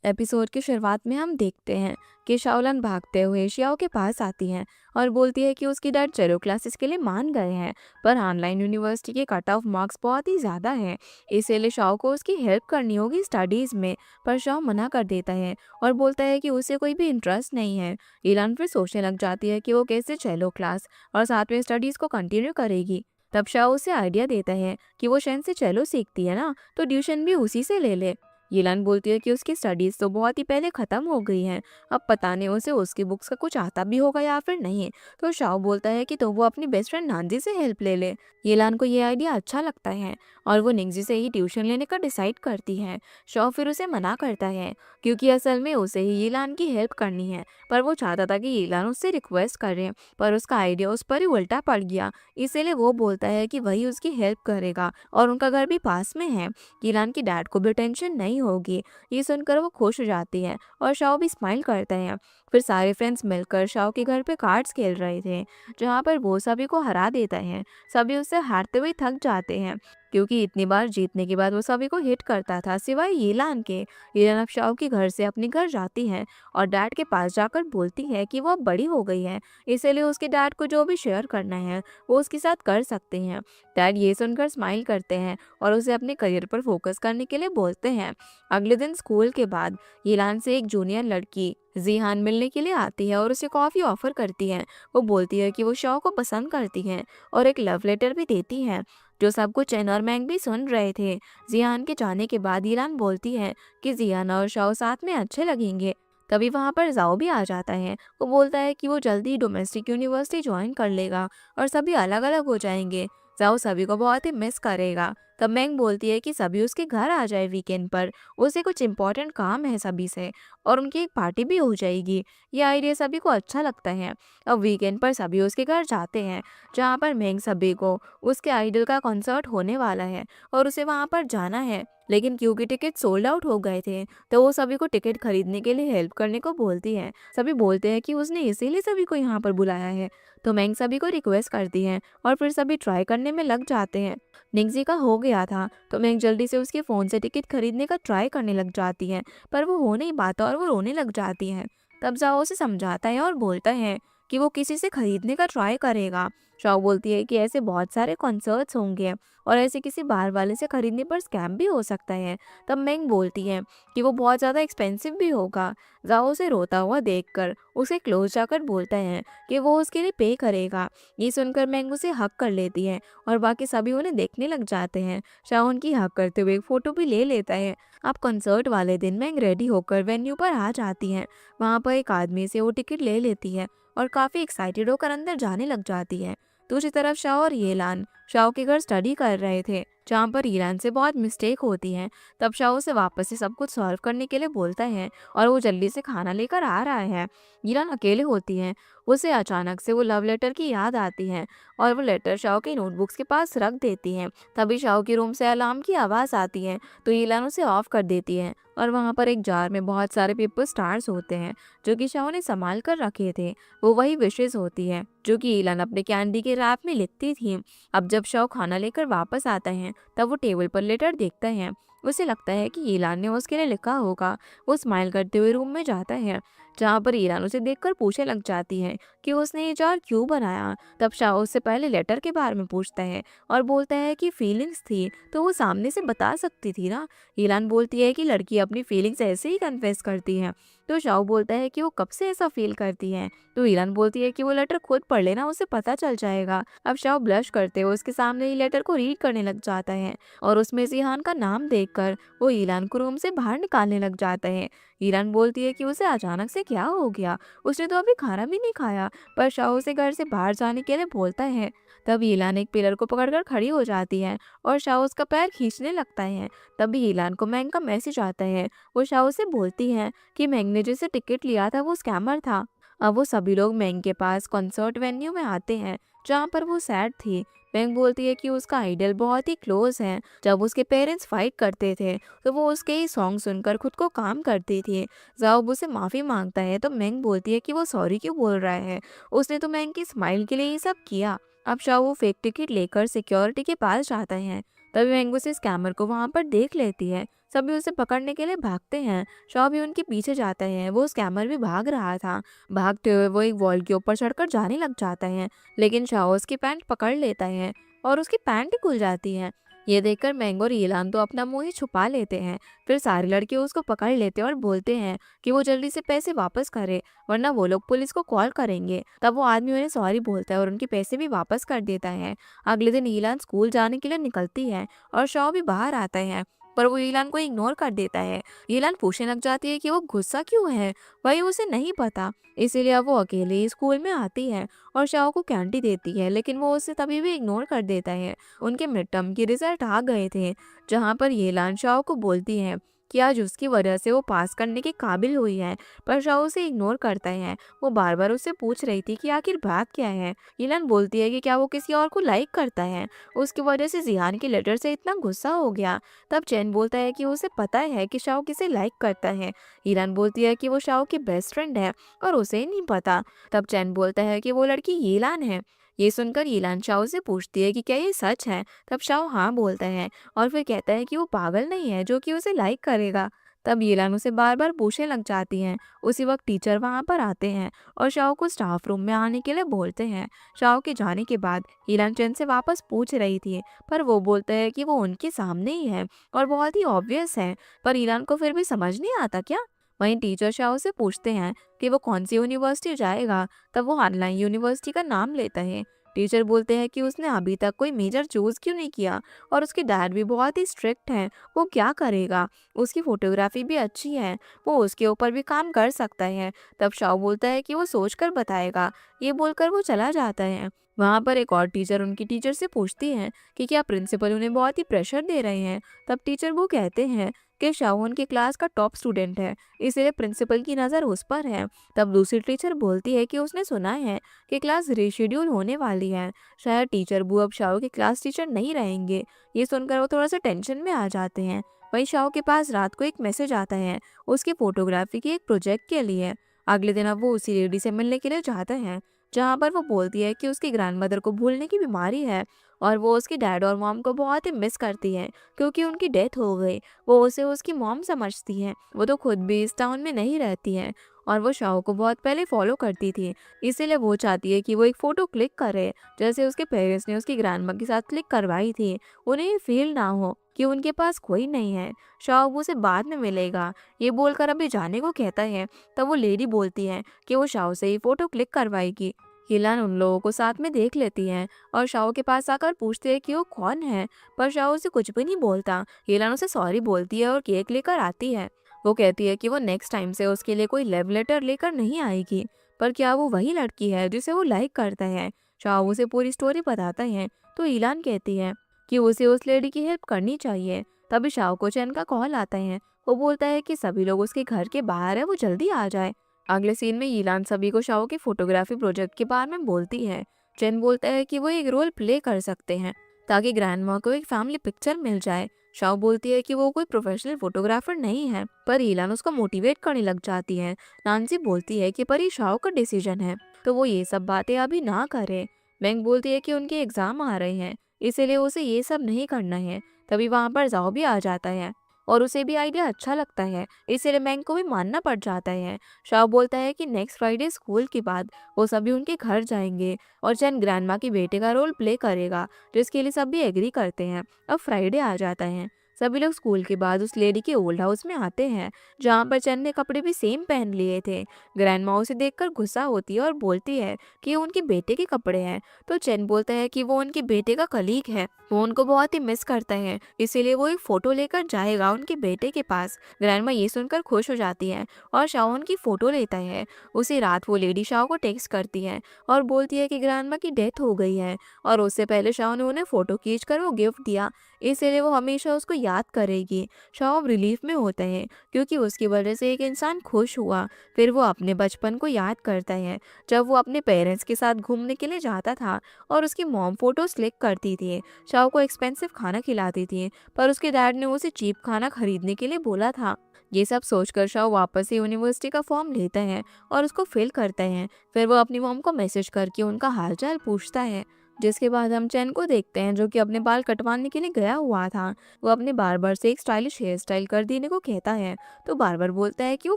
Episode की शुरुआत में हम देखते हैं कि शाओलन भागते हुए शियाओ के पास आती है और बोलती है कि उसकी डैड चेलो क्लासेस के लिए मान गए हैं, पर ऑनलाइन यूनिवर्सिटी के कट ऑफ मार्क्स बहुत ही ज़्यादा हैं। इसीलिए शाओ को उसकी हेल्प करनी होगी स्टडीज़ में। पर शाओ मना कर देता है और बोलता है कि उसे कोई भी इंटरेस्ट नहीं है। ईलान फिर सोचने लग जाती है कि वो कैसे चेलो क्लास और साथ में स्टडीज़ को कंटिन्यू करेगी। तब शाओ उसे आइडिया देता है कि वो शेन से चेलो सीखती है ना, तो ट्यूशन भी उसी से ले ले। यिलान बोलती है कि उसकी स्टडीज तो बहुत ही पहले खत्म हो गई हैं, अब पता नहीं उसे उसकी बुक्स का कुछ आता भी होगा या फिर नहीं। तो शाओ बोलता है कि तो वो अपनी बेस्ट फ्रेंड नानजी से हेल्प ले ले। यिलान को ये आइडिया अच्छा लगता है और वो निंगजी से ही ट्यूशन लेने का डिसाइड करती है। शाओ फिर उसे मना करता है क्योंकि असल में उसे ही यिलान की हेल्प करनी है, पर वो चाहता था कि यिलान उससे रिक्वेस्ट करे, पर उसका आइडिया उस पर ही उल्टा पड़ गया। इसीलिए वो बोलता है कि वही उसकी हेल्प करेगा और उनका घर भी पास में है। यिलान की डैड को भी टेंशन नहीं होगी। ये सुनकर वो खुश हो जाती है और शाओ भी स्माइल करता है। फिर सारे फ्रेंड्स मिलकर शाओ के घर पे कार्ड्स खेल रहे थे, जहाँ पर वो सभी को हरा देता है। सभी उससे हारते हुए थक जाते हैं क्योंकि इतनी बार जीतने के बाद वो सभी को हिट करता था सिवाय यिलान के। यिलान अब शाओ के घर से अपने घर जाती है और डैड के पास जाकर बोलती है कि वो अब बड़ी हो गई है, इसलिए उसके डैड को जो भी शेयर करना है वो उसके साथ कर सकते हैं। डैड ये सुनकर स्माइल करते हैं और उसे अपने करियर पर फोकस करने के लिए बोलते हैं। अगले दिन स्कूल के बाद यिलान से एक जूनियर लड़की जीहान मिलने के लिए आती है और उसे कॉफ़ी ऑफर करती है। वो बोलती है कि वो शॉ को पसंद करती है और एक लव लेटर भी देती है, जो सब कुछ चेन और मैंग भी सुन रहे थे। जिहान के जाने के बाद यिलान बोलती है कि जिहान और शॉ साथ में अच्छे लगेंगे। तभी वहाँ पर जाओ भी आ जाता है। वो बोलता है कि वो जल्दी डोमेस्टिक यूनिवर्सिटी ज्वाइन कर लेगा और सभी अलग अलग हो जाएंगे। जाओ सभी को बहुत ही मिस करेगा। तब मैंग बोलती है कि सभी उसके घर आ जाए वीकेंड पर, उसे कुछ इम्पोर्टेंट काम है सभी से और उनकी एक पार्टी भी हो जाएगी। ये आइडिया सभी को अच्छा लगता है। अब वीकेंड पर सभी उसके घर जाते हैं, जहाँ पर मैंग सभी को उसके आइडल का कॉन्सर्ट होने वाला है और उसे वहाँ पर जाना है। लेकिन क्योंकि टिकट सोल्ड आउट हो गए थे, तो वो सभी को टिकट खरीदने के लिए हेल्प करने को बोलती है। सभी बोलते हैं कि उसने इसीलिए सभी को यहाँ पर बुलाया है। तो मैंग सभी को रिक्वेस्ट करती है और फिर सभी ट्राई करने में लग जाते हैं। निंगजी का हो गया था, तो मैंग जल्दी से उसके फ़ोन से टिकट खरीदने का ट्राई करने लग जाती है, पर वो हो नहीं पाता और वो रोने लग जाती है। तब जाओ उसे समझाता है और बोलता है कि वो किसी से खरीदने का ट्राई करेगा। शाओ बोलती है कि ऐसे बहुत सारे कॉन्सर्ट्स होंगे और ऐसे किसी बाहर वाले से खरीदने पर स्कैम भी हो सकता है। तब मैंग बोलती है कि वो बहुत ज़्यादा एक्सपेंसिव भी होगा। जाओ उसे रोता हुआ देखकर उसे क्लोज जाकर बोलता है कि वो उसके लिए पे करेगा। ये सुनकर मैंग उसे हक कर लेती है और बाकी सभी उन्हें देखने लग जाते हैं। शाओ उनकी हक करते हुए एक फ़ोटो भी ले लेता है। अब कंसर्ट वाले दिन मैंग रेडी होकर वेन्यू पर आ जाती है। वहाँ पर एक आदमी से वो टिकट ले लेती है और काफ़ी एक्साइटेड होकर अंदर जाने लग जाती है। दूसरी तरफ शाओ और येलान शाओ के घर स्टडी कर रहे थे, जहाँ पर ईरान से बहुत मिस्टेक होती है। तब शाओ से वापस से सब कुछ सॉल्व करने के लिए बोलता है और वो जल्दी से खाना लेकर आ रहा है। ईरान अकेले होती है। उसे अचानक से वो लव लेटर की याद आती है और वो लेटर शाओ की नोटबुक्स के पास रख देती है। तभी शाओ के रूम से अलार्म की आवाज़ आती है, तो ईलान उसे ऑफ कर देती है और वहाँ पर एक जार में बहुत सारे पेपर स्टार्स होते हैं, जो कि शाओ ने संभाल कर रखे थे। वो वही विशेष होती है जो कि ईलान अपने कैंडी के रैप में लिखती थी। अब जब शाओ खाना लेकर वापस आता है, तब वो टेबल पर लेटर देखता है। उसे लगता है कि ईलान ने उसके लिए लिखा होगा। वो स्माइल करते हुए रूम में जाता है, जहाँ पर ईरान उसे देखकर पूछने लग जाती है कि उसने ये जार क्यों बनाया। तब शाह उससे पहले लेटर के बारे में पूछता है और बोलता है कि फीलिंग्स थी तो वो सामने से बता सकती थी ना। ईरान बोलती है कि लड़की अपनी फीलिंग्स ऐसे ही कन्फेस करती है। तो शाह बोलता है कि वो कब से ऐसा फील करती है। तो ईरान बोलती है कि वो लेटर खुद पढ़ लेना, उसे पता चल जाएगा। अब शाह ब्लश करते हुए उसके सामने ही लेटर को रीड करने लग जाता है और उसमें जिहान का नाम देखकर वो ईरान को रूम से बाहर निकालने लग जाता है। ईरान बोलती है कि उसे अचानक से क्या हो गया, उसने तो अभी खाना भी नहीं खाया, पर शाह उसे घर से बाहर जाने के लिए बोलता है। तब ईलान एक पिलर को पकड़कर खड़ी हो जाती है और शाह उसका पैर खींचने लगता है। तभी ईलान को मैंग का मैसेज आता है। वो शाह से बोलती है कि मैंग ने जिसे टिकट लिया था वो स्कैमर था। अब वो सभी लोग मैंग के पास कॉन्सर्ट वेन्यू में आते हैं, जहाँ पर वो सैड थी। मैंग बोलती है कि उसका आइडल बहुत ही क्लोज है। जब उसके पेरेंट्स फाइट करते थे, तो वो उसके ही सॉन्ग सुनकर खुद को काम करती थी। जाओब उसे माफ़ी मांगता है, तो मैंग बोलती है कि वो सॉरी क्यों बोल रहा है, उसने तो मैंग की स्माइल के लिए ये सब किया। अब शाह वो फेक टिकट लेकर सिक्योरिटी के पास जाता है। तभी मैंगो से स्कैमर को वहां पर देख लेती है। सभी उसे पकड़ने के लिए भागते हैं। शाओ भी उनके पीछे जाता है। वो स्कैमर भी भाग रहा था। भागते हुए वो एक वॉल के ऊपर चढ़कर जाने लग जाता है, लेकिन शाओ उसकी पैंट पकड़ लेता है और उसकी पैंट ही खुल जाती है। ये देखकर मैंगो और ईलान तो अपना मुंह ही छुपा लेते हैं। फिर सारे लड़के उसको पकड़ लेते हैं और बोलते हैं कि वो जल्दी से पैसे वापस करे, वरना वो लोग पुलिस को कॉल करेंगे। तब वो आदमी उन्हें सॉरी बोलता है और उनके पैसे भी वापस कर देता है। अगले दिन ईलान स्कूल जाने के लिए निकलती है और शॉ भी बाहर आता है, पर वो ईलान को इग्नोर कर देता है। ईलान पूछने लग जाती है कि वो गुस्सा क्यों है, वही उसे नहीं पता। इसीलिए अब वो अकेले ही स्कूल में आती है और शाओ को कैंडी देती है, लेकिन वो उसे तभी भी इग्नोर कर देता है। उनके मिड टर्म के रिजल्ट आ गए थे, जहाँ पर येलान शाओ को बोलती है कि आज उसकी वजह से वो पास करने के काबिल हुई है, पर शाओ उसे इग्नोर करता है। वो बार बार उससे पूछ रही थी कि आखिर बात क्या है। येलान बोलती है कि क्या वो किसी और को लाइक करता है, उसकी वजह से जियान के लेटर से इतना गुस्सा हो गया। तब चैन बोलता है कि उसे पता है कि शाओ किसे लाइक करता है। येलान बोलती है कि वो शाओ की बेस्ट फ्रेंड है और उसे ही नहीं पता। तब चैन बोलता है कि वो लड़की येलान है। ये सुनकर येलान शाओ से पूछती है कि क्या ये सच है। तब शाओ हाँ बोलता है और फिर कहता है कि वो पागल नहीं है जो कि उसे लाइक करेगा। तब येलान उसे बार बार पूछने लग जाती हैं। उसी वक्त टीचर वहां पर आते हैं और शाओ को स्टाफ रूम में आने के लिए बोलते हैं। शाओ के जाने के बाद येलान चैन से वापस पूछ रही थी, पर वो बोलता है कि वो उनके सामने ही है और बहुत ही ऑब्वियस है, पर ईलान को फिर भी समझ नहीं आता क्या। वहीं टीचर शाओ से पूछते हैं कि वो कौन सी यूनिवर्सिटी जाएगा। तब वो ऑनलाइन यूनिवर्सिटी का नाम लेता है। टीचर बोलते हैं कि उसने अभी तक कोई मेजर चूज क्यों नहीं किया और उसके डैड भी बहुत ही स्ट्रिक्ट हैं, वो क्या करेगा। उसकी फोटोग्राफी भी अच्छी है, वो उसके ऊपर भी काम कर सकता है। तब शाओ बोलता है कि वो सोच कर बताएगा। ये बोलकर वो चला जाता है। वहाँ पर एक और टीचर उनकी टीचर से पूछती है कि क्या प्रिंसिपल उन्हें बहुत ही प्रेशर दे रहे हैं। तब टीचर वो कहते हैं कि शाओ उनकी क्लास का टॉप स्टूडेंट है, इसलिए प्रिंसिपल की नज़र उस पर है। तब दूसरी टीचर बोलती है कि उसने सुना है कि क्लास रीशेड्यूल होने वाली है, शायद टीचर बू अब शाओ के क्लास टीचर नहीं रहेंगे। ये सुनकर वो थोड़ा सा टेंशन में आ जाते हैं। वहीं शाओ के पास रात को एक मैसेज आता है उसकी फोटोग्राफी के एक प्रोजेक्ट के लिए। अगले दिन अब वो उसी लेडी से मिलने के लिए जाते हैं, जहाँ पर वो बोलती है कि उसकी ग्रैंडमदर को भूलने की बीमारी है और वो उसके डैड और मॉम को बहुत ही मिस करती है क्योंकि उनकी डेथ हो गई। वो उसे उसकी मॉम समझती है। वो तो खुद भी इस टाउन में नहीं रहती है और वो शाओ को बहुत पहले फॉलो करती थी, इसीलिए वो चाहती है कि वो एक फ़ोटो क्लिक करे जैसे उसके पेरेंट्स ने उसकी ग्रैंडमा के साथ क्लिक करवाई थी। उन्हें ये फील ना हो कि उनके पास कोई नहीं है। शाओ वो उसे बाद में मिलेगा, ये बोलकर अभी जाने को कहता है। तब वो लेडी बोलती है कि वो शाओ से ही फ़ोटो क्लिक करवाएगी। हिलान उन लोगों को साथ में देख लेती है और शाओ के पास आकर पूछती है कि वो कौन है, पर शाओ उसे कुछ भी नहीं बोलता। हिलान उसे सॉरी बोलती है और केक लेकर आती है। वो कहती है कि वो नेक्स्ट टाइम से उसके लिए कोई लव लेटर लेकर नहीं आएगी, पर क्या वो वही लड़की है जिसे वो लाइक करता है। शाओ उसे पूरी स्टोरी बताता है तो ईलान कहती है कि उसे उस लेडी की हेल्प करनी चाहिए। तभी शाओ को चैन का कॉल आता है। वो बोलता है कि सभी लोग उसके घर के बाहर है, वो जल्दी आ जाए। अगले सीन में ईलान सभी को शाओ के फोटोग्राफी प्रोजेक्ट के बारे में बोलती है। चैन बोलता है कि वो एक रोल प्ले कर सकते हैं ताकि ग्रैंडमा को एक फैमिली पिक्चर मिल जाए। शाओ बोलती है कि वो कोई प्रोफेशनल फोटोग्राफर नहीं है, पर ईलान उसको मोटिवेट करने लग जाती है। नांसी बोलती है कि पर ये शाओ का डिसीजन है, तो वो ये सब बातें अभी ना करे। मैंग बोलती है कि उनके एग्जाम आ रहे हैं, इसीलिए उसे ये सब नहीं करना है। तभी वहां पर जाओ भी आ जाता है और उसे भी आइडिया अच्छा लगता है, इसीलिए मैंग को भी मानना पड़ जाता है। शाओ बोलता है कि नेक्स्ट फ्राइडे स्कूल के बाद वो सभी उनके घर जाएंगे और चैन ग्रैंडमा की बेटे का रोल प्ले करेगा, जिसके लिए सभी एग्री करते हैं। अब फ्राइडे आ जाता है। सभी लोग स्कूल के बाद उस लेडी के ओल्ड हाउस में आते हैं, जहाँ पर चैन ने कपड़े भी सेम पहन लिए थे। ग्रैंडमा उसे देखकर गुस्सा होती है और बोलती है कि ये उनके बेटे के कपड़े हैं। तो चैन बोलता है कि वो उनके बेटे का कलीग है, वो उनको बहुत ही मिस करता है, इसीलिए वो एक फोटो लेकर जाएगा उनके बेटे के पास। ग्रैंडमा ये सुनकर खुश हो जाती है और शाओ उनकी फोटो लेता है। उसी रात वो लेडी शाओ को टेक्स्ट करती है और बोलती है कि ग्रैंडमा की डेथ हो गई है और उससे पहले शाओ ने उन्हें फोटो खींच कर वो गिफ्ट दिया, इसीलिए वो हमेशा उसको याद करेगी। शाओ अब रिलीफ में होता है क्योंकि उसकी वजह से एक इंसान खुश हुआ। फिर वो अपने बचपन को याद करता है, जब वो अपने पेरेंट्स के साथ घूमने के लिए जाता था और उसकी मॉम फोटोज क्लिक करती थी। शाओ को एक्सपेंसिव खाना खिलाती थी, पर उसके डैड ने उसे चीप खाना खरीदने के लिए बोला था। ये सब सोचकर शाओ वापस से यूनिवर्सिटी का फॉर्म लेता है और उसको फिल करता है। फिर वो अपनी मॉम को मैसेज करके उनका हालचाल पूछता है। जिसके बाद हम चैन को देखते हैं जो कि अपने बाल कटवाने के लिए गया हुआ था। वो अपने बार्बर से एक स्टाइलिश हेयर स्टाइल कर देने को कहता है, तो बार्बर बोलता है कि वो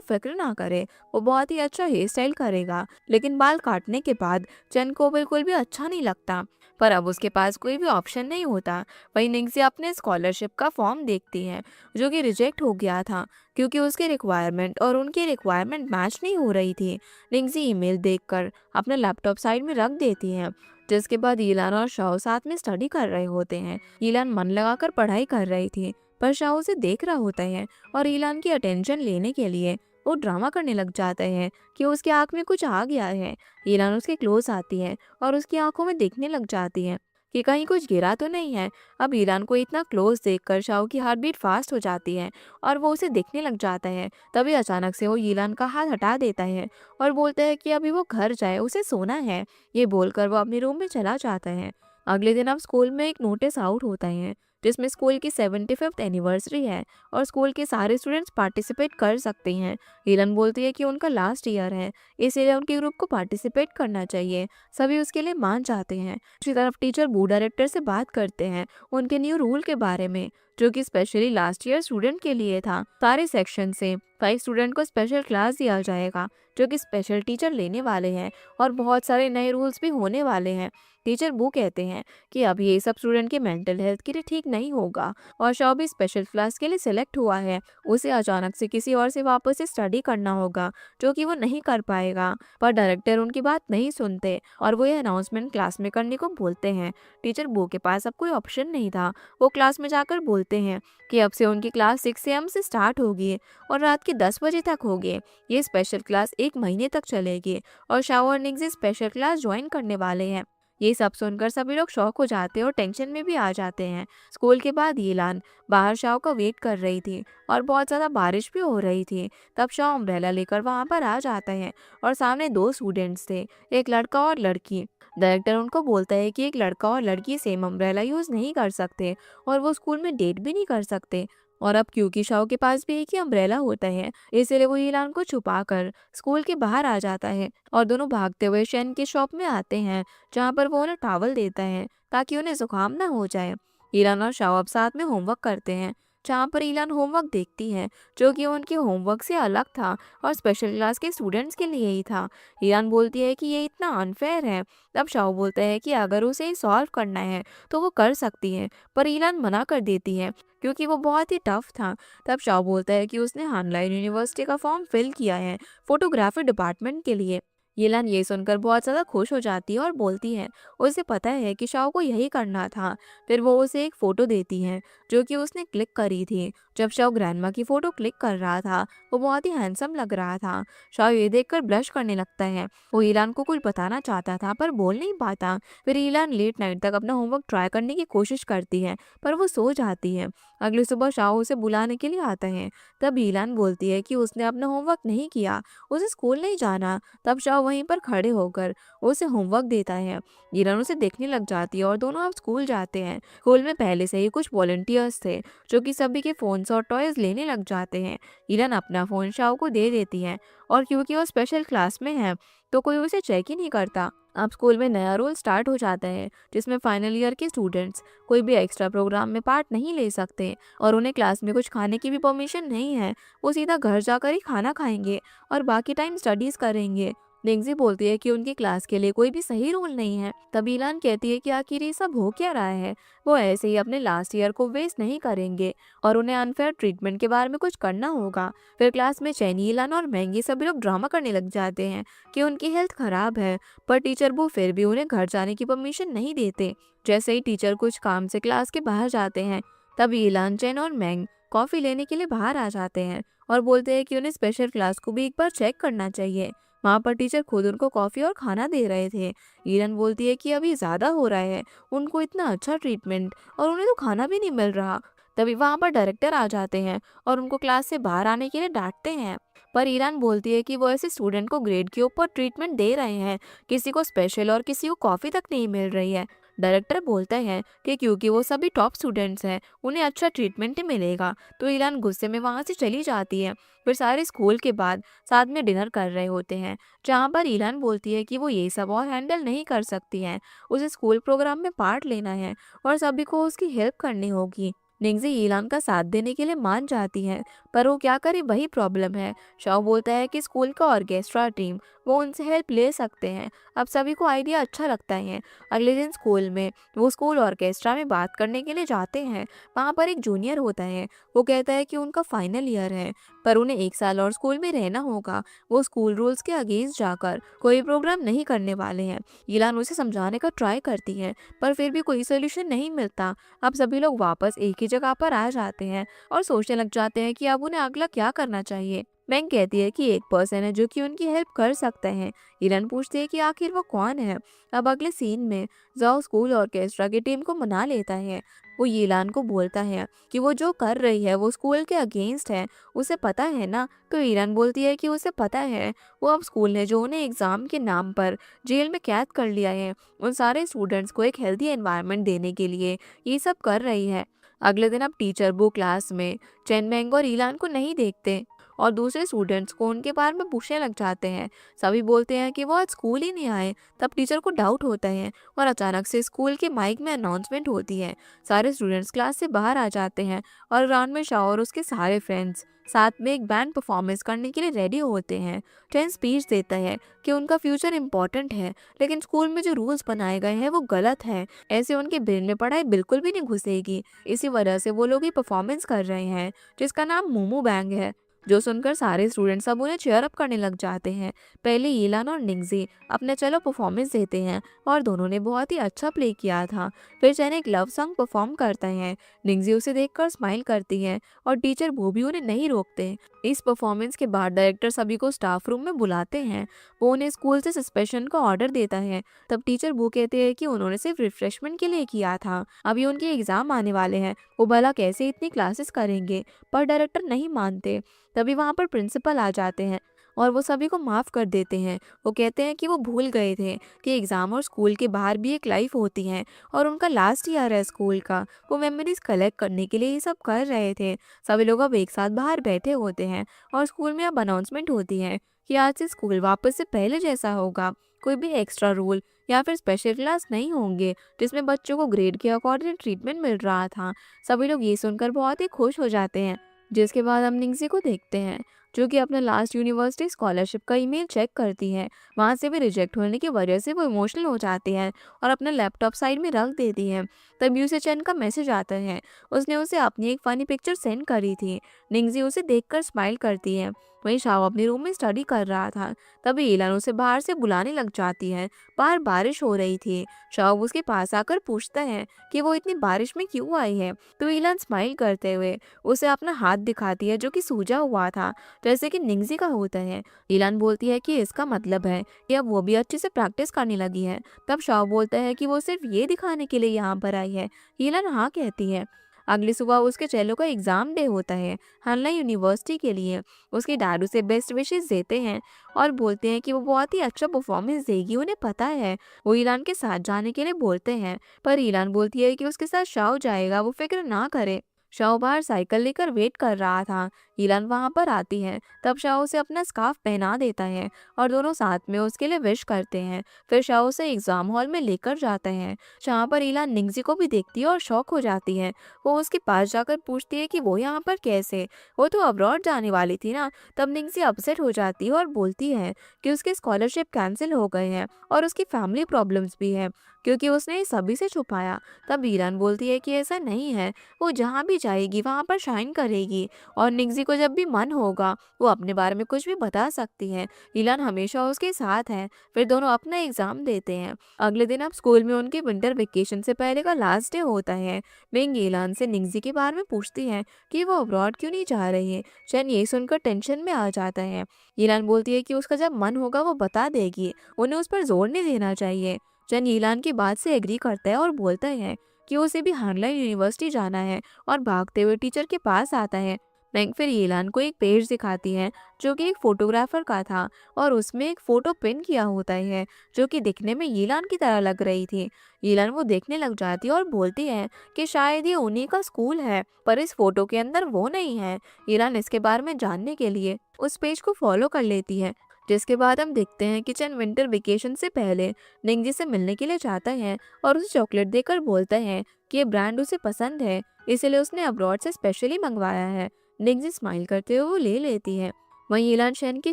फिक्र ना करे, वो बहुत ही अच्छा हेयर स्टाइल करेगा। लेकिन बाल काटने के बाद चैन को बिल्कुल भी अच्छा नहीं लगता, पर अब उसके पास कोई भी ऑप्शन नहीं होता। वहीं निंगजी अपने स्कॉलरशिप का फॉर्म देखती है जो कि रिजेक्ट हो गया था क्योंकि उसके रिक्वायरमेंट और उनकी रिक्वायरमेंट मैच नहीं हो रही थी। निंगजी ईमेल देखकर अपना लैपटॉप साइड में रख देती है। जिसके बाद ईलान और शाओ साथ में स्टडी कर रहे होते हैं। ईलान मन लगाकर पढ़ाई कर रही थी, पर शाओ उसे देख रहा होता है और ईलान की अटेंशन लेने के लिए वो ड्रामा करने लग जाता है कि उसकी आंख में कुछ आ गया है। ईलान उसके क्लोज आती है और उसकी आंखों में देखने लग जाती है कि कहीं कुछ गिरा तो नहीं है। अब ईलान को इतना क्लोज देखकर शाओ की हार्ट बीट फास्ट हो जाती है और वो उसे देखने लग जाता है। तभी अचानक से वो ईलान का हाथ हटा देता है और बोलता है कि अभी वो घर जाए, उसे सोना है। ये बोलकर वो अपने रूम में चला जाता है। अगले दिन अब स्कूल में एक नोटिस आउट होता है जिसमें स्कूल की 75th एनिवर्सरी है और स्कूल के सारे स्टूडेंट्स पार्टिसिपेट कर सकते हैं। हीलन बोलती है कि उनका लास्ट ईयर है, इसीलिए उनके ग्रुप को पार्टिसिपेट करना चाहिए। सभी उसके लिए मान जाते हैं। दूसरी तरफ टीचर बू डायरेक्टर से बात करते हैं उनके न्यू रूल के बारे में जो कि स्पेशली लास्ट ईयर स्टूडेंट के लिए था। सारे सेक्शन से 5 स्टूडेंट को स्पेशल क्लास दिया जाएगा जो कि स्पेशल टीचर लेने वाले हैं और बहुत सारे नए रूल्स भी होने वाले हैं। टीचर बू कहते हैं कि अब ये सब स्टूडेंट के मेंटल हेल्थ के लिए ठीक नहीं होगा और शॉ भी स्पेशल क्लास के लिए सिलेक्ट हुआ है। उसे अचानक से किसी और से वापस से स्टडी करना होगा जो कि वो नहीं कर पाएगा, पर डायरेक्टर उनकी बात नहीं सुनते और वो ये अनाउंसमेंट क्लास में करने को बोलते हैं। टीचर बू के पास अब कोई ऑप्शन नहीं था। वो क्लास में जाकर बोलते हैं कि अब से उनकी क्लास 6 AM से स्टार्ट होगी और रात के 10 बजे तक होगी। ये स्पेशल क्लास 1 महीने तक चलेगी और शाओ और निंगजी स्पेशल क्लास ज्वाइन करने वाले हैं। ये सब सुनकर सभी लोग शॉक हो जाते हैं और टेंशन में भी आ जाते हैं। स्कूल के बाद यीलान बाहर शाओ का वेट कर रही थी और बहुत ज़्यादा बारिश भी हो रही थी। तब शाओ अम्ब्रेला लेकर वहाँ पर आ जाता है और सामने 2 स्टूडेंट्स थे, एक लड़का और लड़की। डायरेक्टर उनको बोलता है कि एक लड़का और लड़की सेम अम्ब्रेला यूज़ नहीं कर सकते और वो स्कूल में डेट भी नहीं कर सकते। और अब क्योंकि शाओ के पास भी एक ही अम्ब्रेला होता है, इसलिए वो यीलान को छुपाकर स्कूल के बाहर आ जाता है और दोनों भागते हुए शेन की शॉप में आते हैं जहाँ पर वो उन्हें टॉवल देता है ताकि उन्हें जुकाम ना हो जाए। ईलान और शाओ अब साथ में होमवर्क करते हैं जहाँ पर ईलान होमवर्क देखती है जो कि उनके होमवर्क से अलग था और स्पेशल क्लास के स्टूडेंट्स के लिए ही था। ईलान बोलती है कि ये इतना अनफेयर है। तब शाओ बोलता है कि अगर उसे सॉल्व करना है तो वो कर सकती है, पर ईलान मना कर देती है क्योंकि वो बहुत ही टफ था। तब शाओ बोलता है कि उसने हानलाइन यूनिवर्सिटी का फॉर्म फिल किया है फोटोग्राफी डिपार्टमेंट के लिए। येलन ये सुनकर बहुत ज़्यादा खुश हो जाती है और बोलती है उसे पता है कि शाओ को यही करना था। फिर वो उसे एक फ़ोटो देती है जो कि उसने क्लिक करी थी। जब शाओ ग्रैंडमा की फ़ोटो क्लिक कर रहा था वो बहुत ही हैंडसम लग रहा था। शाओ ये देखकर ब्लश करने लगता है। वो ईलान को कुछ बताना चाहता था पर बोल नहीं पाता। फिर ईलान लेट नाइट तक अपना होमवर्क ट्राई करने की कोशिश करती है पर वो सो जाती है। अगली सुबह शाओ उसे बुलाने के लिए आता है। तब ईलान बोलती है कि उसने अपना होमवर्क नहीं किया, उसे स्कूल नहीं जाना। तब शाओ वहीं पर खड़े होकर उसे होमवर्क देता है। ईलान उसे देखने लग जाती है और दोनों अब स्कूल जाते हैं। स्कूल में पहले से ही कुछ वॉलंटियर्स थे जो कि सभी के फोन्स और टॉयज लेने लग जाते हैं। ईलान अपना फोन शाओ को दे देती है और क्योंकि वो स्पेशल क्लास में है तो कोई उसे चेक ही नहीं करता। अब स्कूल में नया रूल स्टार्ट हो जाता है जिसमें फाइनल ईयर के स्टूडेंट्स कोई भी एक्स्ट्रा प्रोग्राम में पार्ट नहीं ले सकते और उन्हें क्लास में कुछ खाने की भी परमिशन नहीं है। वो सीधा घर जाकर ही खाना खाएंगे और बाकी टाइम स्टडीज करेंगे। निंगजी बोलती है कि उनकी क्लास के लिए कोई भी सही रूल नहीं है। तब ईलान कहती है कि आखिर ये सब हो क्या रहा है, वो ऐसे ही अपने लास्ट ईयर को वेस्ट नहीं करेंगे और उन्हें अनफेयर ट्रीटमेंट के बारे में कुछ करना होगा। फिर क्लास में चैनी, ईलान और मैंगी सभी लोग ड्रामा करने लग जाते हैं कि उनकी हेल्थ खराब है, पर टीचर वो फिर भी उन्हें घर जाने की परमिशन नहीं देते। जैसे ही टीचर कुछ काम से क्लास के बाहर जाते हैं तब ईलान, चैन और मैंग कॉफ़ी लेने के लिए बाहर आ जाते हैं और बोलते हैं कि उन्हें स्पेशल क्लास को भी एक बार चेक करना चाहिए। वहाँ पर टीचर खुद उनको कॉफ़ी और खाना दे रहे थे। ईरन बोलती है कि अभी ज़्यादा हो रहा है, उनको इतना अच्छा ट्रीटमेंट और उन्हें तो खाना भी नहीं मिल रहा। तभी वहाँ पर डायरेक्टर आ जाते हैं और उनको क्लास से बाहर आने के लिए डांटते हैं। पर ईरान बोलती है कि वो ऐसे स्टूडेंट को ग्रेड के ऊपर ट्रीटमेंट दे रहे हैं, किसी को स्पेशल और किसी को कॉफ़ी तक नहीं मिल रही है। डायरेक्टर बोलता है कि क्योंकि वो सभी टॉप स्टूडेंट्स हैं उन्हें अच्छा ट्रीटमेंट मिलेगा। तो ईलान गुस्से में वहाँ से चली जाती है। फिर सारे स्कूल के बाद साथ में डिनर कर रहे होते हैं, जहाँ पर ईलान बोलती है कि वो ये सब और हैंडल नहीं कर सकती है, उसे स्कूल प्रोग्राम में पार्ट लेना है और सभी को उसकी हेल्प करनी होगी। निंगजी ईलान का साथ देने के लिए मान जाती है, पर वो क्या करे वही प्रॉब्लम है। शाओ बोलता है कि स्कूल का ऑर्केस्ट्रा टीम वो उनसे हेल्प ले सकते हैं। अब सभी को आइडिया अच्छा लगता है। अगले दिन स्कूल में वो स्कूल ऑर्केस्ट्रा में बात करने के लिए जाते हैं। वहाँ पर एक जूनियर होता है, वो कहता है कि उनका फाइनल ईयर है पर उन्हें 1 साल और स्कूल में रहना होगा। वो स्कूल रूल्स के अगेंस्ट जाकर कोई प्रोग्राम नहीं करने वाले हैं। ईलान उसे समझाने का ट्राई करती है, पर फिर भी कोई सोल्यूशन नहीं मिलता। अब सभी लोग वापस एक ही जगह पर आ जाते हैं और सोचने लग जाते हैं कि अब उन्हें अगला क्या करना चाहिए। मैंग कहती है कि एक पर्सन है जो कि उनकी हेल्प कर सकता है। ईरान पूछती है कि आखिर वो कौन है। अब अगले सीन में जाओ स्कूल ऑर्केस्ट्रा की टीम को मना लेता है। वो ईलान को बोलता है कि वो जो कर रही है वो स्कूल के अगेंस्ट है, उसे पता है ना। तो ईरान बोलती है कि उसे पता है। वो अब स्कूल ने जो उन्हें एग्जाम के नाम पर जेल में कैद कर लिया है, उन सारे स्टूडेंट्स को एक हेल्दी एनवायरनमेंट देने के लिए ये सब कर रही है। अगले दिन अब टीचर वो क्लास में चेन मेंग और ईलान को नहीं देखते और दूसरे स्टूडेंट्स को उनके बारे में पूछने लग जाते हैं। सभी बोलते हैं कि वो आज स्कूल ही नहीं आए। तब टीचर को डाउट होता है और अचानक से स्कूल के माइक में अनाउंसमेंट होती है। सारे स्टूडेंट्स क्लास से बाहर आ जाते हैं और ग्राउंड में शाओ और उसके सारे फ्रेंड्स साथ में एक बैंड परफॉर्मेंस करने के लिए रेडी होते हैं। ट्रेन स्पीच देता है कि उनका फ्यूचर इम्पोर्टेंट है, लेकिन स्कूल में जो रूल्स बनाए गए हैं वो गलत है। ऐसे उनके ब्रेन में पढ़ाई बिल्कुल भी नहीं घुसेगी। इसी वजह से वो लोग ये परफॉर्मेंस कर रहे हैं जिसका नाम मोमो बैंग है। जो सुनकर सारे स्टूडेंट्स अब उन्हें चेयर अप करने लग जाते हैं। पहले ईलान और निंगजी अपने चलो परफॉर्मेंस देते हैं और दोनों ने बहुत ही अच्छा प्ले किया था। फिर चैन एक लव सॉन्ग परफॉर्म करता है। निंगजी उसे देखकर स्माइल करती है और टीचर वो भी उन्हें नहीं रोकते। इस परफॉर्मेंस के बाद डायरेक्टर सभी को स्टाफ रूम में बुलाते हैं। वो उन्हें स्कूल से सस्पेंशन का ऑर्डर देता है। तब टीचर वो कहते हैं कि उन्होंने सिर्फ रिफ्रेशमेंट के लिए किया था, अभी उनके एग्जाम आने वाले हैं, वो भला कैसे इतनी क्लासेस करेंगे। पर डायरेक्टर नहीं मानते। तभी वहाँ पर प्रिंसिपल आ जाते हैं और वो सभी को माफ़ कर देते हैं। वो कहते हैं कि वो भूल गए थे कि एग्ज़ाम और स्कूल के बाहर भी एक लाइफ होती है और उनका लास्ट ईयर है स्कूल का। वो मेमोरीज कलेक्ट करने के लिए ये सब कर रहे थे। सभी लोग अब एक साथ बाहर बैठे होते हैं और स्कूल में अब अनाउंसमेंट होती है कि आज से स्कूल वापस से पहले जैसा होगा। कोई भी एक्स्ट्रा रूल या फिर स्पेशल क्लास नहीं होंगे जिसमें बच्चों को ग्रेड के अकॉर्डिंग ट्रीटमेंट मिल रहा था। सभी लोग ये सुनकर बहुत ही खुश हो जाते हैं। जिसके बाद हम निंगजी को देखते हैं जो कि अपना लास्ट यूनिवर्सिटी स्कॉलरशिप का ईमेल चेक करती है। वहाँ से भी रिजेक्ट होने की वजह से वो इमोशनल हो जाती है और अपना लैपटॉप साइड में रख देती है। तभी उसे चैन का मैसेज आता है। उसने उसे अपनी एक फनी पिक्चर सेंड करी थी। निंगजी उसे देखकर स्माइल करती है। वहीं शाओ अपने रूम में स्टडी कर रहा था। तभी ईलान उसे बाहर से बुलाने लग जाती है। बाहर बारिश हो रही थी। शाओ उसके पास आकर पूछता है कि वो इतनी बारिश में क्यों आई है। तो ईलान स्माइल करते हुए उसे अपना हाथ दिखाती है जो कि सूजा हुआ था, जैसे कि निंगजी का होता है। ईलान बोलती है कि इसका मतलब है कि अब वो भी अच्छे से प्रैक्टिस करने लगी है। तब शाओ बोलता है कि वो सिर्फ ये दिखाने के लिए यहाँ पर आई है। ईलान हाँ कहती है। अगली सुबह उसके चेलो का एग्जाम डे होता है हानला यूनिवर्सिटी के लिए। उसके डैड उसे बेस्ट विशेस देते हैं और बोलते हैं कि वो बहुत ही अच्छा परफॉर्मेंस देगी, उन्हें पता है। वो ईलान के साथ जाने के लिए बोलते हैं, पर ईलान बोलती है कि उसके साथ शाओ जाएगा, वो फिक्र ना करे। शाओ बाहर साइकिल लेकर वेट कर रहा था। ईलान वहां पर आती है। तब शाओ उसे अपना स्कार्फ पहना देता है और दोनों साथ में उसके लिए विश करते हैं। फिर शाओ उसे एग्जाम हॉल में लेकर जाते हैं, जहाँ पर ईलान निंगजी को भी देखती है और शॉक हो जाती है। वो उसके पास जाकर पूछती है कि वो यहाँ पर कैसे, वो तो अब्रॉड जाने वाली थी ना। तब निंगजी अपसेट हो जाती है और बोलती है कि उसके स्कॉलरशिप कैंसिल हो गए हैं और उसकी फैमिली प्रॉब्लम्स भी है क्योंकि उसने सभी से छुपाया। तब ईरान बोलती है कि ऐसा नहीं है, वो जहाँ भी जाएगी वहाँ पर शाइन करेगी और निंगजी को जब भी मन होगा वो अपने बारे में कुछ भी बता सकती है। ईलान हमेशा उसके साथ है। फिर दोनों अपना एग्जाम देते हैं। अगले दिन अब स्कूल में उनके विंटर वेकेशन से पहले का लास्ट डे होता है। मिंग ईलान से निंगजी के बारे में पूछती है कि वो अब्रॉड क्यों नहीं जा रही है। चैन ये सुनकर टेंशन में आ जाता है। ईलान बोलती है कि उसका जब मन होगा वो बता देगी, उन्हें उस पर जोर नहीं देना चाहिए। चैन ईलान की बात से एग्री करता है और बोलता है कि उसे भी हानला यूनिवर्सिटी जाना है और भागते हुए टीचर के पास आता है। नेंग फिर ईलान को एक पेज दिखाती है जो कि एक फोटोग्राफर का था और उसमें एक फोटो पिन किया होता है जो कि दिखने में ईलान की तरह लग रही थी। ईलान वो देखने लग जाती है और बोलती है कि शायद ये उन्हीं का स्कूल है, पर इस फोटो के अंदर वो नहीं है। ईलान इसके बारे में जानने के लिए उस पेज को फॉलो कर लेती है, जिसके बाद हम देखते हैं कि चैन विंटर वेकेशन से पहले निंगजी से मिलने के लिए जाता है और उसे चॉकलेट देकर बोलता है कि ये ब्रांड उसे पसंद है, इसलिए उसने अब्रॉड से स्पेशली मंगवाया है। निंगजी स्माइल करते हुए वो ले लेती है। वहीं ईलान शेन की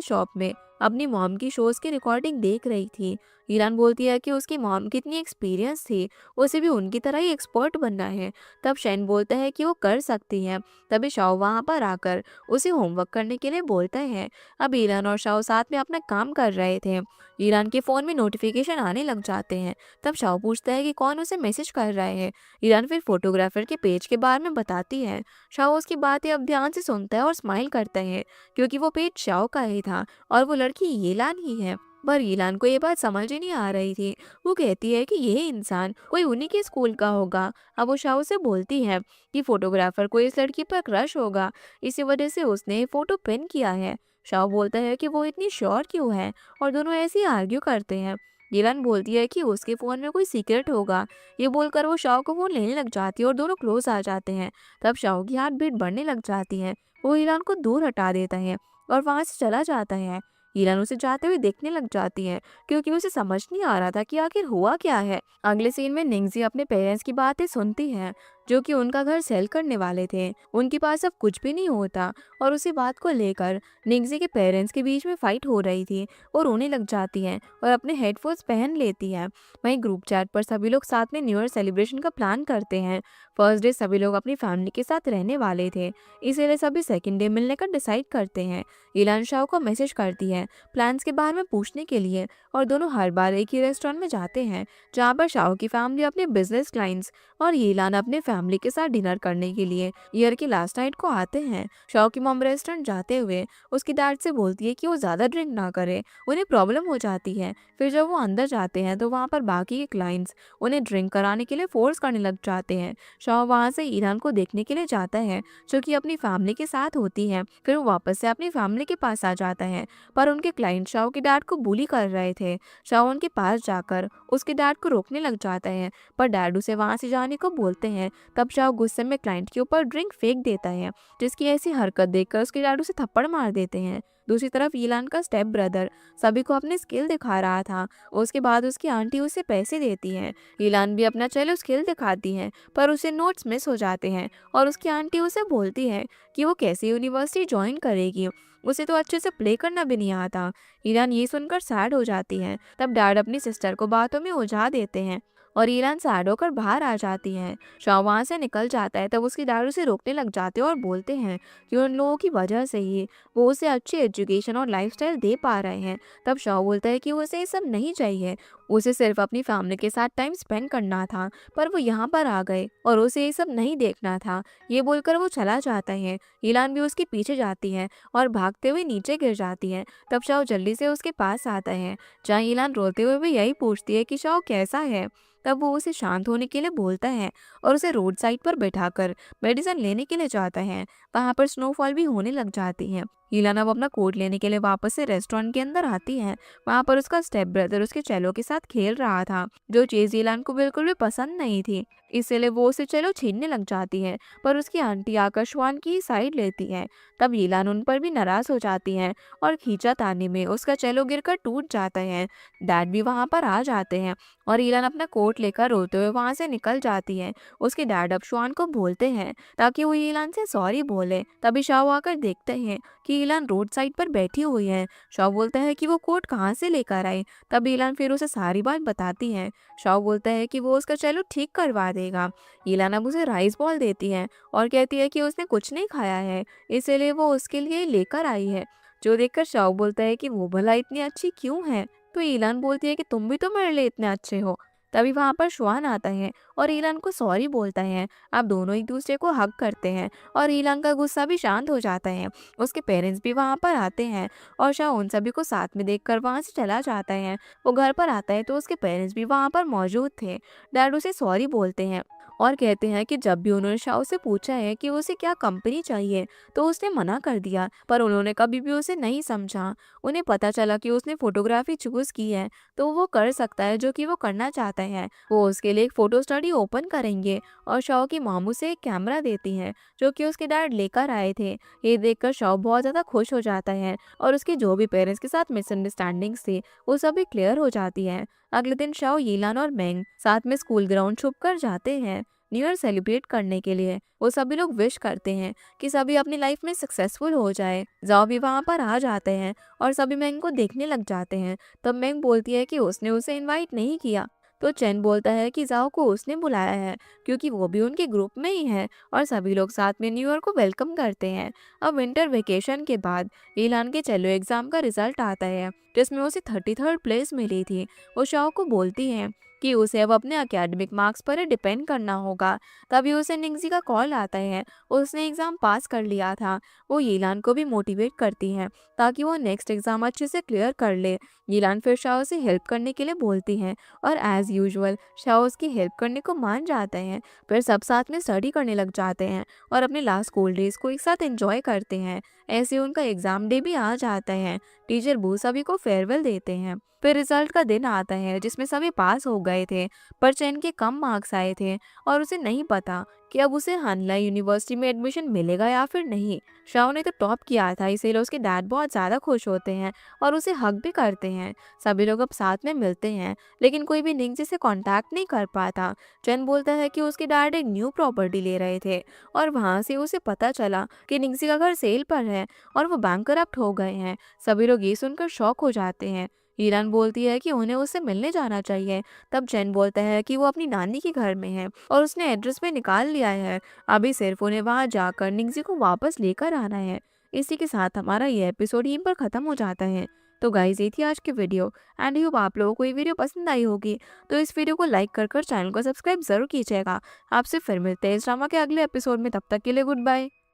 शॉप में अपनी मॉम की शोज की रिकॉर्डिंग देख रही थी। ईलान बोलती है कि उसकी मॉम कितनी एक्सपीरियंस थी, उसे भी उनकी तरह ही एक्सपर्ट बनना है। तब शेन बोलता है कि वो कर सकती है। तभी शाओ वहाँ पर आकर उसे होमवर्क करने के लिए बोलता है। अब ईलान और शाओ साथ में अपना काम कर रहे थे। ईरान के फ़ोन में नोटिफिकेशन आने लग जाते हैं। तब शाओ पूछता है कि कौन उसे मैसेज कर रहा है। ईरान फिर फोटोग्राफर के पेज के बारे में बताती है। शाओ उसकी बातें अब ध्यान से सुनता है और स्माइल करता है, क्योंकि वो पेज शाओ का ही था और वो लड़की ईलान ही है। पर ईलान को ये बात समझ ही नहीं आ रही थी। वो कहती है कि ये इंसान कोई उन्हीं के स्कूल का होगा। अब वो शाओ से बोलती है कि फोटोग्राफर को इस लड़की पर क्रश होगा, इसी वजह से उसने ये फोटो पिन किया है। शाओ बोलता है कि वो इतनी श्योर क्यों है और दोनों ऐसे ही आर्ग्यू करते हैं। ईलान बोलती है कि उसके फ़ोन में कोई सीक्रेट होगा। ये बोलकर वो शाओ को फ़ोन लेने लग जाती है और दोनों क्लोज आ जाते हैं। तब शाओ की हार्ट बीट बढ़ने लग जाती है। वो ईलान को दूर हटा देता है और वहाँ से चला जाता है। ईलान उसे जाते हुए देखने लग जाती है, क्योंकि उसे समझ नहीं आ रहा था कि आखिर हुआ क्या है। अगले सीन में निंगजी अपने पेरेंट्स की बातें सुनती है, जो कि उनका घर सेल करने वाले थे। उनके पास अब कुछ भी नहीं होता और उसी बात को लेकर निंगजी के पेरेंट्स के बीच में फाइट हो रही थी और रोने लग जाती है और अपने हेडफोन्स पहन लेती है। वहीं ग्रुप चैट पर सभी लोग साथ में न्यू ईयर सेलिब्रेशन का प्लान करते हैं। फर्स्ट डे सभी लोग अपनी फैमिली के साथ रहने वाले थे, इसीलिए सभी सेकंड डे मिलने का डिसाइड करते हैं। ईलान शाओ को मैसेज करती है प्लान्स के बारे में पूछने के लिए और दोनों हर बार एक ही रेस्टोरेंट में जाते हैं, जहाँ पर शाओ की फैमिली अपने बिजनेस क्लाइंट्स और ईलान अपने फैमिली के साथ डिनर करने के लिए ईयर की लास्ट नाइट को आते हैं। शाओ की मॉम रेस्टोरेंट जाते हुए उसकी डैड से बोलती है कि वो ज़्यादा ड्रिंक ना करे, उन्हें प्रॉब्लम हो जाती है। फिर जब वो अंदर जाते हैं तो वहाँ पर बाकी के क्लाइंट्स उन्हें ड्रिंक कराने के लिए फोर्स करने लग जाते हैं। शाओ वहाँ से ईरान को देखने के लिए जाता है, जो कि अपनी फैमिली के साथ होती है। फिर वो वापस से अपनी फैमिली के पास आ जाता है, पर उनके क्लाइंट शाओ के डैड को बुली कर रहे थे। शाओ उनके पास जाकर उसके डैड को रोकने लग जाता है, पर डैड उसे वहाँ से जाने को बोलते हैं। तब शाओ गुस्से में क्लाइंट के ऊपर ड्रिंक फेंक देता है, जिसकी ऐसी हरकत देखकर उसके डैड उसे थप्पड़ मार देते हैं। दूसरी तरफ ईलान का स्टेप ब्रदर सभी को अपने स्किल दिखा रहा था। उसके बाद उसकी आंटी उसे पैसे देती है। ईलान भी अपना चलो स्किल दिखाती है, पर उसे नोट्स मिस हो जाते हैं और उसकी आंटी उसे बोलती है कि वो कैसे यूनिवर्सिटी ज्वाइन करेगी, उसे तो अच्छे से प्ले करना भी नहीं आता। ईरान ये सुनकर सैड हो जाती है। तब डैड अपनी सिस्टर को बातों में उलझा देते हैं और ईरान सैड होकर बाहर आ जाती है। शाह वहाँ से निकल जाता है। तब उसकी डैड उसे रोकने लग जाते हैं और बोलते हैं कि उन लोगों की वजह से ही वो उसे अच्छी एजुकेशन और लाइफस्टाइल दे पा रहे हैं। तब शाह बोलता है कि उसे ये सब नहीं चाहिए, उसे सिर्फ अपनी फैमिली के साथ टाइम स्पेंड करना था, पर वो यहाँ पर आ गए और उसे ये सब नहीं देखना था। ये बोलकर वो चला जाता है। ईलान भी उसके पीछे जाती है और भागते हुए नीचे गिर जाती है। तब शाओ जल्दी से उसके पास आता है, जहाँ ईलान रोते हुए भी यही पूछती है कि शाओ कैसा है। तब वो उसे शांत होने के लिए बोलता है और उसे रोड साइड पर बैठाकर मेडिसिन लेने के लिए जाता है। वहाँ पर स्नोफॉल भी होने लग जाती है। ईलान अब अपना कोट लेने के लिए वापस से रेस्टोरेंट के अंदर आती है। वहाँ पर उसका स्टेप ब्रदर उसके चेलो के साथ खेल रहा था, जो चीज ईलान को बिल्कुल भी पसंद नहीं थी, इसलिए वो उसे चेलो छीनने लग जाती है। पर उसकी आंटी आकर श्वान की साइड लेती है। तब ईलान उन पर भी नाराज हो जाती है और खींचातानी में उसका चेलो गिरकर टूट जाता है। डैड भी वहाँ पर आ जाते हैं और ईलान अपना कोट लेकर रोते हुए वहाँ से निकल जाती है। उसके डैड अब श्वान को बोलते हैं ताकि वो ईलान से सॉरी बोले। तभी शाओ आकर देखते हैं कि ईलान रोड साइड पर बैठी हुई है। शाओ बोलता है कि वो कोट कहाँ से लेकर आई। तब ईलान फिर उसे सारी बात बताती है। शाओ बोलता है कि वो उसका चेलो ठीक करवा देगा। ईलान अब उसे राइस बॉल देती है और कहती है कि उसने कुछ नहीं खाया है, इसीलिए वो उसके लिए लेकर आई है। जो देखकर शाओ बोलता है कि वो भला इतनी अच्छी क्यों है। तो ईलान बोलती है कि तुम भी तो मेरे लिए इतने अच्छे हो। तभी वहां पर श्वान आता है और ईलान को सॉरी बोलता है। अब दोनों एक दूसरे को हग करते हैं और ईलान का गुस्सा भी शांत हो जाता है। उसके पेरेंट्स भी वहां पर आते हैं और शाह उन सभी को साथ में देखकर वहां से चला जाता है। वो घर पर आता है तो उसके पेरेंट्स भी वहां पर मौजूद थे। डैड उसे सॉरी बोलते हैं और कहते हैं कि जब भी उन्होंने शाओ से पूछा है कि उसे क्या कंपनी चाहिए तो उसने मना कर दिया, पर उन्होंने कभी भी उसे नहीं समझा। उन्हें पता चला कि उसने फोटोग्राफी चूज की है तो वो कर सकता है जो कि वो करना चाहता है। वो उसके लिए एक फोटो स्टडी ओपन करेंगे और शाओ की मामू से एक कैमरा देती हैं जो कि उसके डैड लेकर आए थे। ये देखकर शाओ बहुत ज़्यादा खुश हो जाता है और उसके जो भी पेरेंट्स के साथ मिसअंडरस्टैंडिंग्स थी वो सभी क्लियर हो जाती है। अगले दिन शाओ, यीलान और मेंग साथ में स्कूल ग्राउंड छुप कर जाते हैं न्यू ईयर सेलिब्रेट करने के लिए। वो सभी लोग विश करते हैं कि सभी अपनी लाइफ में सक्सेसफुल हो जाए। जाओ भी वहाँ पर आ जाते हैं और सभी मेंग को देखने लग जाते हैं। तब मेंग बोलती है कि उसने उसे इनवाइट नहीं किया, तो चेन बोलता है कि जाओ को उसने बुलाया है क्योंकि वो भी उनके ग्रुप में ही है और सभी लोग साथ में न्यू ईयर को वेलकम करते हैं। अब विंटर वेकेशन के बाद ईलान के चेलो एग्जाम का रिजल्ट आता है जिसमें उसे 33rd प्लेस मिली थी। वो शाओ को बोलती है कि उसे अब अपने एकेडमिक मार्क्स पर डिपेंड करना होगा। तभी उसे निंगजी का कॉल आता है। उसने एग्ज़ाम पास कर लिया था। वो यीलान को भी मोटिवेट करती है ताकि वो नेक्स्ट एग्ज़ाम अच्छे से क्लियर कर ले। यीलान फिर शाओ से हेल्प करने के लिए बोलती हैं और एज़ यूजुअल शाओ उसकी हेल्प करने को मान जाते हैं। फिर सब साथ में स्टडी करने लग जाते हैं और अपने लास्ट स्कूल डेज को एक साथ एंजॉय करते हैं। ऐसे उनका एग्ज़ाम डे भी आ जाता है। टीचर बू सभी को फेयरवेल देते हैं। फिर रिजल्ट का दिन आता है जिसमें सभी पास हो गए थे, पर चेन के कम मार्क्स आए थे और उसे नहीं पता कि अब उसे हानला यूनिवर्सिटी में एडमिशन मिलेगा या फिर नहीं। शाओ ने तो टॉप किया था, इसीलिए उसके डैड बहुत ज़्यादा खुश होते हैं और उसे हग भी करते हैं। सभी लोग अब साथ में मिलते हैं लेकिन कोई भी निंगजी से कांटेक्ट नहीं कर पाता। चेन बोलता है कि उसके डैड एक न्यू प्रॉपर्टी ले रहे थे और वहाँ से उसे पता चला कि निंगजी का घर सेल पर है और वो बैंकरप्ट हो गए हैं। सभी लोग ये सुनकर शॉक हो जाते हैं। ईरान बोलती है कि उन्हें उससे मिलने जाना चाहिए। तब चेन बोलता है कि वो अपनी नानी के घर में है और उसने एड्रेस भी निकाल लिया है। अभी सिर्फ उन्हें वहां जाकर निंगजी को वापस लेकर आना है। इसी के साथ हमारा ये एपिसोड यहीं पर खत्म हो जाता है। तो गाइज, ये थी आज की वीडियो एंड होप आप लोगों को ये वीडियो पसंद आई होगी। तो इस वीडियो को लाइक कर चैनल को सब्सक्राइब जरूर कीजिएगा। आपसे फिर मिलते हैं इस ड्रामा के अगले एपिसोड में। तब तक के लिए गुड बाय।